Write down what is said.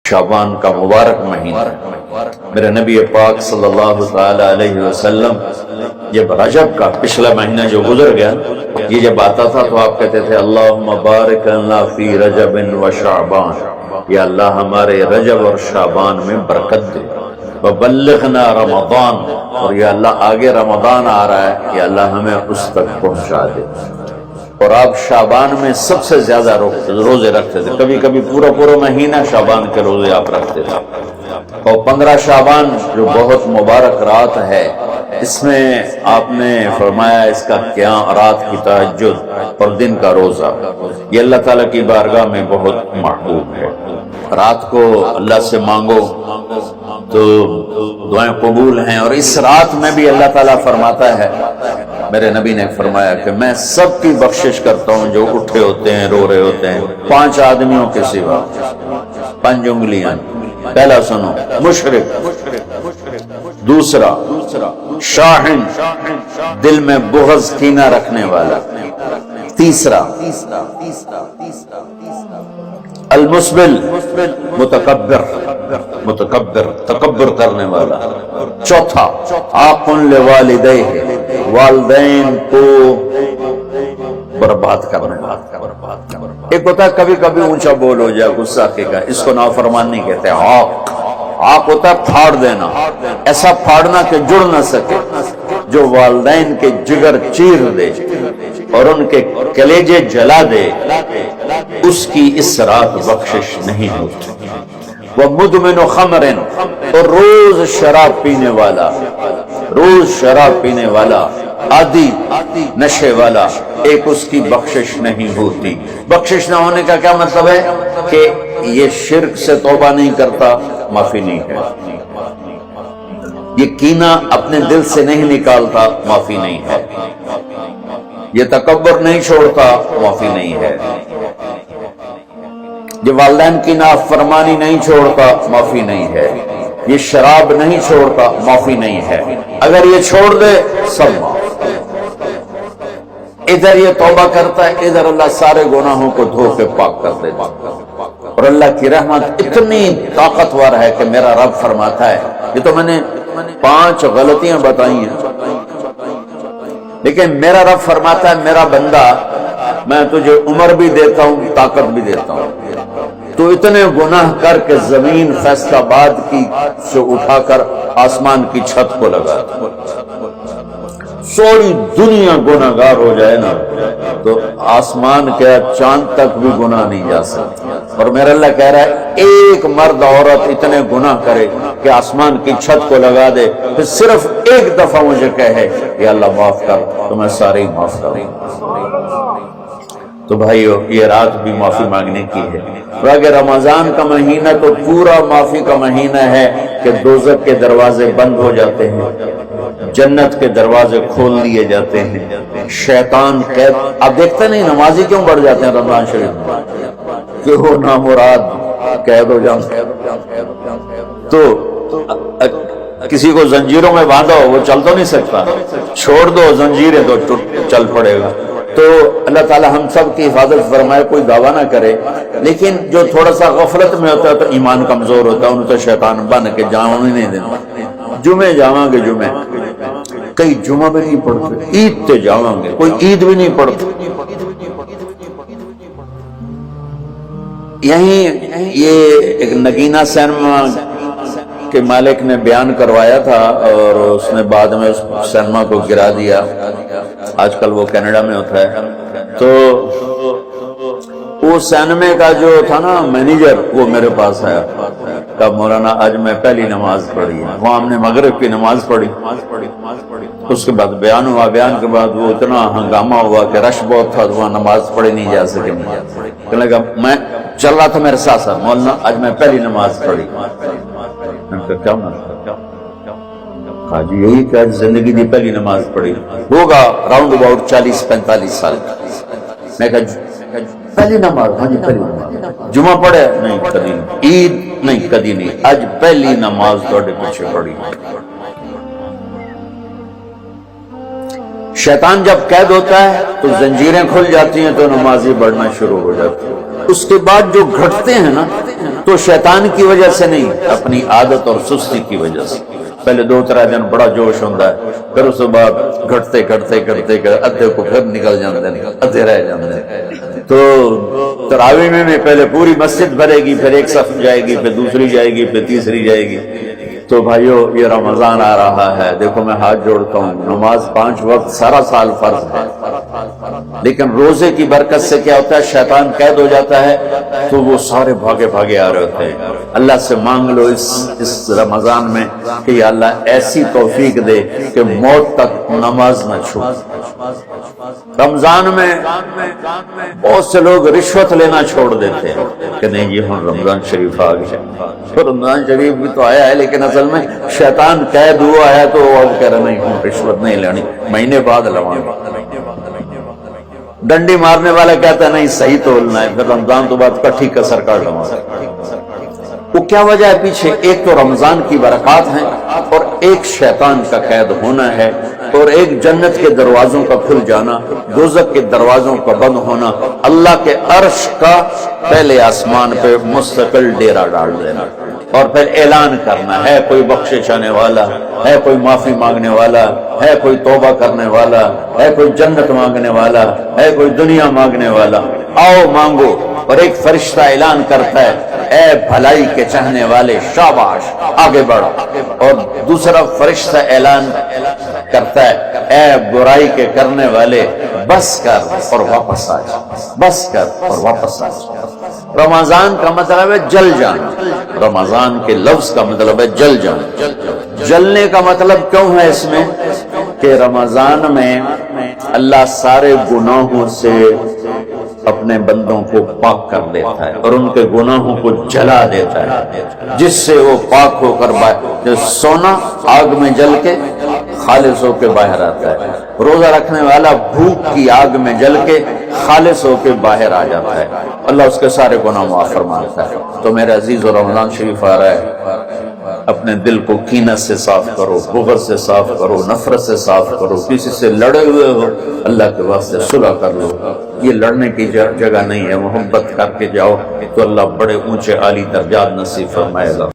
شعبان کا مبارک مہینہ، میرے نبی پاک صلی اللہ تعالی علیہ وسلم جب رجب کا پچھلا مہینہ جو گزر گیا یہ جب آتا تھا تو آپ کہتے تھے اللہم بارک لنا فی رجب و شعبان، یا اللہ ہمارے رجب اور شعبان میں برکت دے، وبلغنا رمضان، اور یا اللہ آگے رمضان آ رہا ہے، یا اللہ ہمیں اس تک پہنچا دے۔ اور آپ شعبان میں سب سے زیادہ روزے رکھتے تھے، کبھی کبھی پورا مہینہ شعبان کے روزے آپ رکھتے تھے۔ اور 15 شعبان جو بہت مبارک رات ہے، اس میں آپ نے فرمایا اس کا قیام، رات کی تہجد اور دن کا روزہ، یہ اللہ تعالیٰ کی بارگاہ میں بہت محبوب ہے۔ رات کو اللہ سے مانگو تو دعائیں قبول ہیں، اور اس رات میں بھی اللہ تعالیٰ فرماتا ہے، میرے نبی نے فرمایا کہ میں سب کی بخشش کرتا ہوں جو اٹھے ہوتے ہیں، رو رہے ہوتے ہیں، 5 آدمیوں کے سوا، 5 انگلیاں۔ پہلا سنو، مشرک، دوسرا شاحن، دل میں بغض کینہ رکھنے والا، تیسرا المسبل، متکبر تکبر کرنے والا، چوتھا عاق لوالدیہ، والدین کو برباد کرنے والا۔ ایک ہوتا ہے کبھی کبھی اونچا بول ہو جائے، غصہ کا، اس کو نافرمانی کہتے ہیں۔ عاق ہوتا ہے پھاڑ دینا، ایسا پھاڑنا کہ جڑ نہ سکے، جو والدین کے جگر چیر دے اور ان کے کلیجے جلا دے، اس کی اس رات بخشش نہیں ہوتی۔ وہ مدمن خمر، اور روز شراب پینے والا، روز شراب پینے والا، عادی نشے والا، ایک اس کی بخشش نہیں ہوتی۔ بخشش نہ ہونے کا کیا مطلب ہے؟ کہ یہ شرک سے توبہ نہیں کرتا، معافی نہیں ہے، یہ کینہ اپنے دل سے نہیں نکالتا، معافی نہیں ہے، یہ تکبر نہیں چھوڑتا، معافی نہیں ہے، یہ والدین کی نافرمانی نہیں چھوڑتا، معافی نہیں ہے، یہ شراب نہیں چھوڑتا، معافی نہیں ہے۔ اگر یہ چھوڑ دے سب معاف۔ ادھر یہ توبہ کرتا ہے، ادھر اللہ سارے گناہوں کو دھو کے پاک کر دیتا ہے۔ اور اللہ کی رحمت اتنی طاقتور ہے کہ میرا رب فرماتا ہے، یہ تو میں نے 5 غلطیاں بتائی ہیں، لیکن میرا رب فرماتا ہے میرا بندہ میں تجھے عمر بھی دیتا ہوں، طاقت بھی دیتا ہوں، تو اتنے گناہ کر کے زمین فیصل آباد کی سے اٹھا کر آسمان کی چھت کو لگا، سوری دنیا گناہ گار ہو جائے نا تو آسمان کے چاند تک بھی گناہ نہیں جا سکتا۔ اور میرا اللہ کہہ رہا ہے ایک مرد عورت اتنے گناہ کرے کہ آسمان کی چھت کو لگا دے، پھر صرف ایک دفعہ مجھے کہے کہ اللہ معاف کر، تو میں سارے ہی معاف کروں۔ تو بھائیو یہ رات بھی معافی مانگنے کی ہے۔ اور اگر رمضان کا مہینہ تو پورا معافی کا مہینہ ہے کہ دوزخ کے دروازے بند ہو جاتے ہیں، جنت کے دروازے کھول دیے جاتے ہیں، شیطان قید، آپ دیکھتے نہیں نمازی کیوں بڑھ جاتے ہیں رمضان شریف میں، کہ وہ نامراد قید ہو جاتے ہیں۔ تو کسی کو زنجیروں میں باندھو وہ چل تو نہیں سکتا، چھوڑ دو زنجیریں تو چل پڑے گا۔ تو اللہ تعالی ہم سب کی حفاظت فرمائے، کوئی دعویٰ نہ کرے، لیکن جو تھوڑا سا غفلت میں ہوتا ہے تو ایمان کمزور ہوتا ہے، انہوں تو شیطان بن کے جاؤں نہیں دینا۔ جمعے جاواں گے، جمعے کئی جمعہ بھی نہیں پڑھتے، عید تے جاواں گے، کوئی عید بھی نہیں پڑھتے۔ یہیں یہ ایک نگینہ سینما کے مالک نے بیان کروایا تھا، اور اس نے بعد میں اس سینما کو گرا دیا، آج کل وہ کینیڈا میں ہوتا ہے۔ تو وہ سینما کا جو تھا نا مینیجر، وہ میرے پاس آیا، کہا مولانا آج میں پہلی نماز پڑھی ہے۔ وہاں ہم نے مغرب کی نماز پڑھی، اس کے بعد بیان ہوا، بیان کے بعد وہ اتنا ہنگامہ ہوا کہ رش بہت تھا، وہاں نماز پڑھی نہیں جا سکی۔ کہنے لگا میں چل رہا تھا میرے ساتھ ساتھ، مولانا آج میں پہلی نماز پڑھی۔ کیا کہا جی یہی کہ آج زندگی دی پہلی نماز پڑھی، ہوگا راؤنڈ اباؤٹ 40-45 سال۔ میں کہا پہلی نماز؟ ہاں جی پہلی نماز۔ جمعہ پڑھے؟ نہیں کبھی نہیں۔ عید؟ نہیں کبھی نہیں۔ آج پہلی نماز تھوڑے پیچھے پڑھی۔ شیطان جب قید ہوتا ہے تو زنجیریں کھل جاتی ہیں، تو نمازی بڑھنا شروع ہو جاتی ہے۔ اس کے بعد جو گھٹتے ہیں نا تو شیطان کی وجہ سے نہیں، اپنی عادت اور سستی کی وجہ سے۔ پہلے 2-3 دن بڑا جوش ہوتا ہے، پھر اس کے بعد گھٹتے ادھے کو پھر نکل جاتے ہیں، ادھے رہ جاتے ہیں۔ تو تراویح میں پہلے پوری مسجد بھرے گی، پھر ایک صف جائے گی، پھر دوسری جائے گی، پھر تیسری جائے گی۔ تو بھائیو یہ رمضان آ رہا ہے، دیکھو میں ہاتھ جوڑتا ہوں، نماز 5 وقت سارا سال فرض ہے، لیکن روزے کی برکت سے کیا ہوتا ہے، شیطان قید ہو جاتا ہے تو وہ سارے بھاگے آ رہے ہوتے ہیں۔ اللہ سے مانگ لو اس رمضان میں کہ یا اللہ ایسی توفیق دے کہ موت تک نماز نہ چھوڑے۔ رمضان میں بہت سے لوگ رشوت لینا چھوڑ دیتے ہیں کہ نہیں یہ ہم رمضان شریف آ گیا، رمضان شریف بھی تو آیا ہے لیکن اصل میں شیطان قید ہوا ہے تو وہ اب کہہ رہے نہیں ہوں رشوت نہیں لینی، مہینے بعد لواں گا۔ ڈنڈی مارنے والا کہتا ہے نہیں صحیح تولنا ہے، پھر رمضان تو بعد کٹھی کسر کاٹ لواں گا۔ وہ کیا وجہ ہے پیچھے؟ ایک تو رمضان کی برکات ہیں، اور ایک شیطان کا قید ہونا ہے، اور ایک جنت کے دروازوں کا کھل جانا، دوزخ کے دروازوں کا بند ہونا، اللہ کے عرش کا پہلے آسمان پہ مستقل ڈیرا ڈال دینا، اور پھر اعلان کرنا ہے کوئی بخشش آنے والا ہے، کوئی معافی مانگنے والا ہے، کوئی توبہ کرنے والا ہے، کوئی جنت مانگنے والا ہے، کوئی دنیا مانگنے والا، آؤ مانگو۔ اور ایک فرشتہ اعلان کرتا ہے اے بھلائی کے چاہنے والے شاباش آگے بڑھو، اور دوسرا فرشتہ اعلان کرتا ہے اے برائی کے کرنے والے بس کر اور واپس آ جا، بس کر اور واپس آ جا۔ رمضان کا مطلب ہے جل جانا، رمضان کے لفظ کا مطلب ہے جل جانا۔ جلنے کا مطلب کیوں ہے اس میں کہ رمضان میں اللہ سارے گناہوں سے اپنے بندوں کو پاک کر دیتا ہے اور ان کے گناہوں کو جلا دیتا ہے، جس سے وہ پاک ہو کر سونا آگ میں جل کے خالص ہو کے باہر آتا ہے، روزہ رکھنے والا بھوک کی آگ میں جل کے خالص ہو کے باہر آ جاتا ہے، اللہ اس کے سارے گناہ معاف فرماتا ہے۔ تو میرے عزیز رمضان شریف آ رہا ہے، اپنے دل کو کینہ سے صاف کرو، بغض سے صاف کرو، نفرت سے صاف کرو، کسی سے لڑے ہوئے ہو اللہ کے واسطے صلح کر لو، یہ لڑنے کی جگہ نہیں ہے، محبت کر کے جاؤ تو اللہ بڑے اونچے عالی درجات نصیب فرمائے گا۔